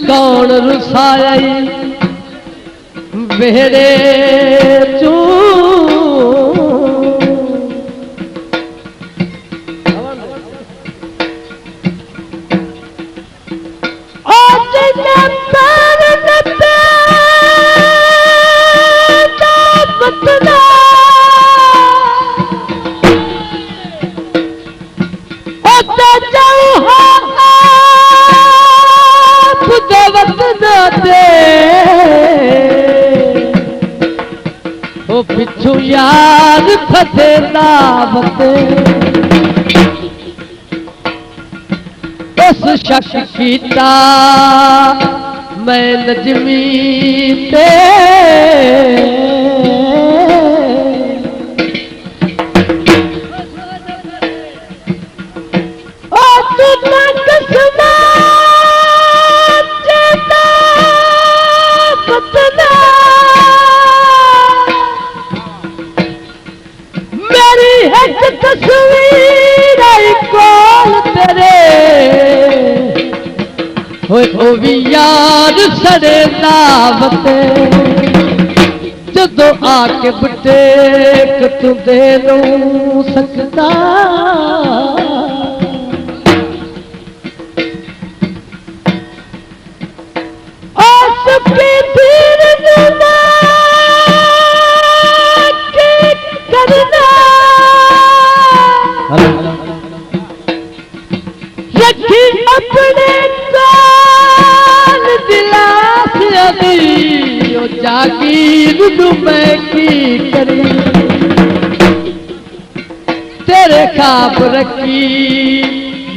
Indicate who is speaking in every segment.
Speaker 1: कौन रुसाई बेड़े चू पिछू याद फते दावत उस शक कीता मैं नजमी ते तस्वीर कोल तेरे ओ भी याद सड़े दावत जदों आके बटेक तू दे नू सकता रखी अपने कान दिलास अभी ओ जागीर मैं की करी तेरे खाब रखी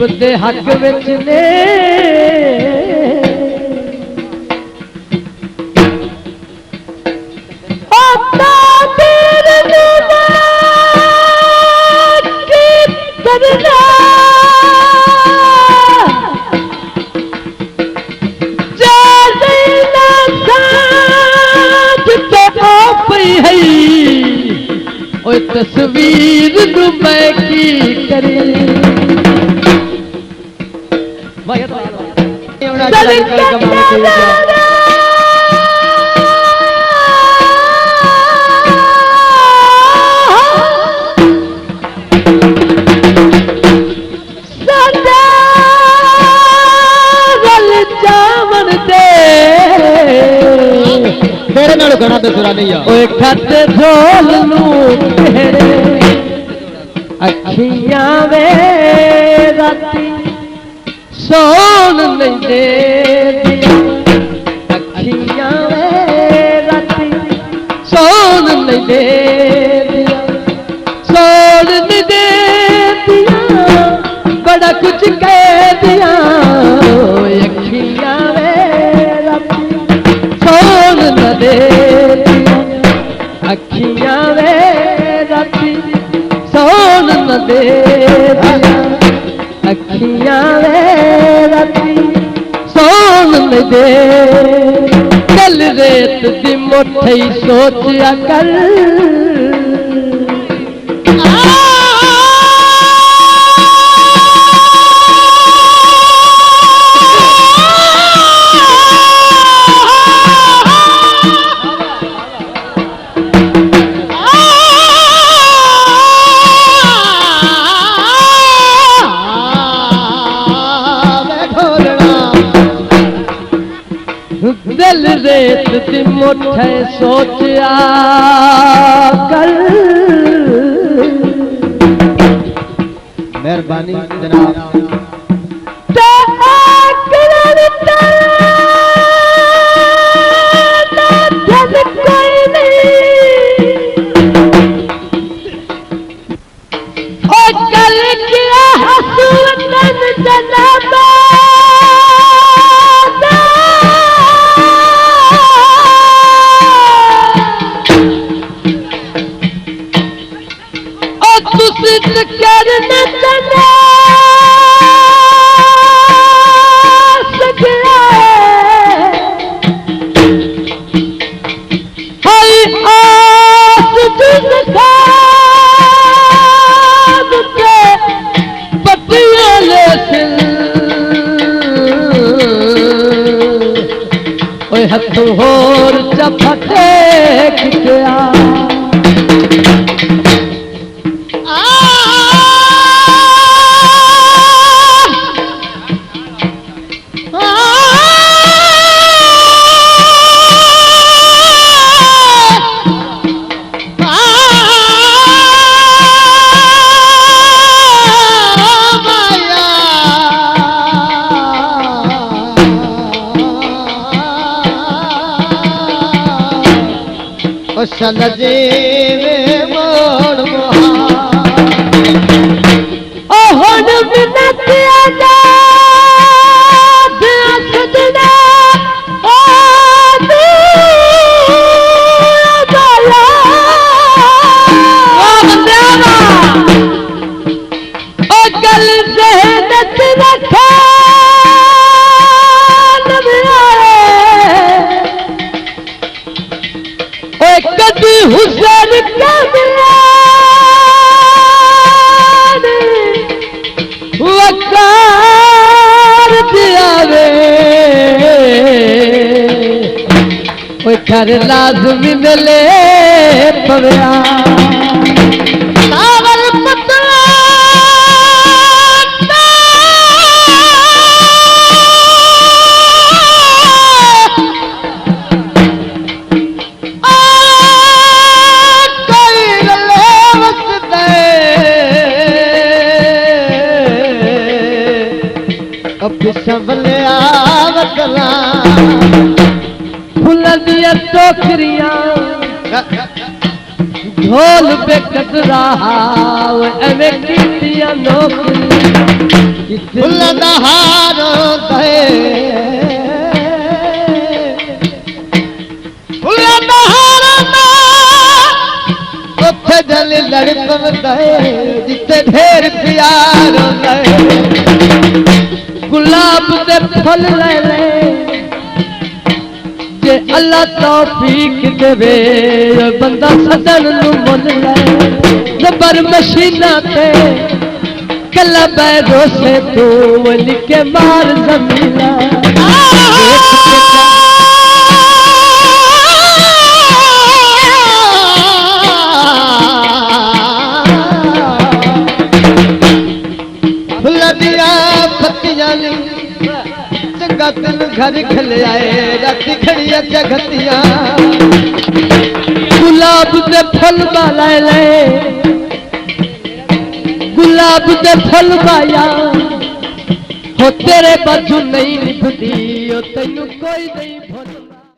Speaker 1: बदे हक विच ने तस्वीर मैं की करी
Speaker 2: तेरे नाल गाना दसरा नहीं आ
Speaker 1: ओए खाते ढोल नू तेरे अखियां वे राती सोन नहीं दे दिया अखियां वे राती सोन नहीं दे दिया सोन नहीं दे दिया बड़ा कुछ कह दिया अखियां वे राती सोन न दे अखियां वे राती सोन न दे अखियां वे राती सोन न दे कल रेत दी मुट्ठी सोचिया कर दिल रेत दी मुट्ठी सोचिया कर
Speaker 2: मेहरबानी जनाब
Speaker 1: हथों होर चपटे किया
Speaker 2: सल जीवे मोड़ मोहा
Speaker 1: ओ हुन मिन्नत आजाद सजना ओ दूला ओ बंदेवा ओ गल ज़हनत रखा कदी हुसैन का वकार दिया वे घर लाजमी मिले पव्या सावल पतला
Speaker 2: सबले आवतला
Speaker 1: फुल दिया टोकरियां ढोल पे कट रहा एवे कीतियां नौकरी
Speaker 2: फुल दहारो दे फुल दहारो ना उथे जल लड़कम दे जिते ढेर प्यार दे
Speaker 1: गुलाब दे फल ले ले जे अल्लाह तौफीक देवे बंदा सदन नु मन ले जबर मशीना ते कला बैरो से तू लिखे मार जमीना
Speaker 2: चंगा दिन घर खले आए राती खड़िया जगतिया
Speaker 1: गुलाब दे फल बाला ले गुलाब दे फल बाया हो तेरे बाजू नहीं निभदी ओ तैनू कोई नहीं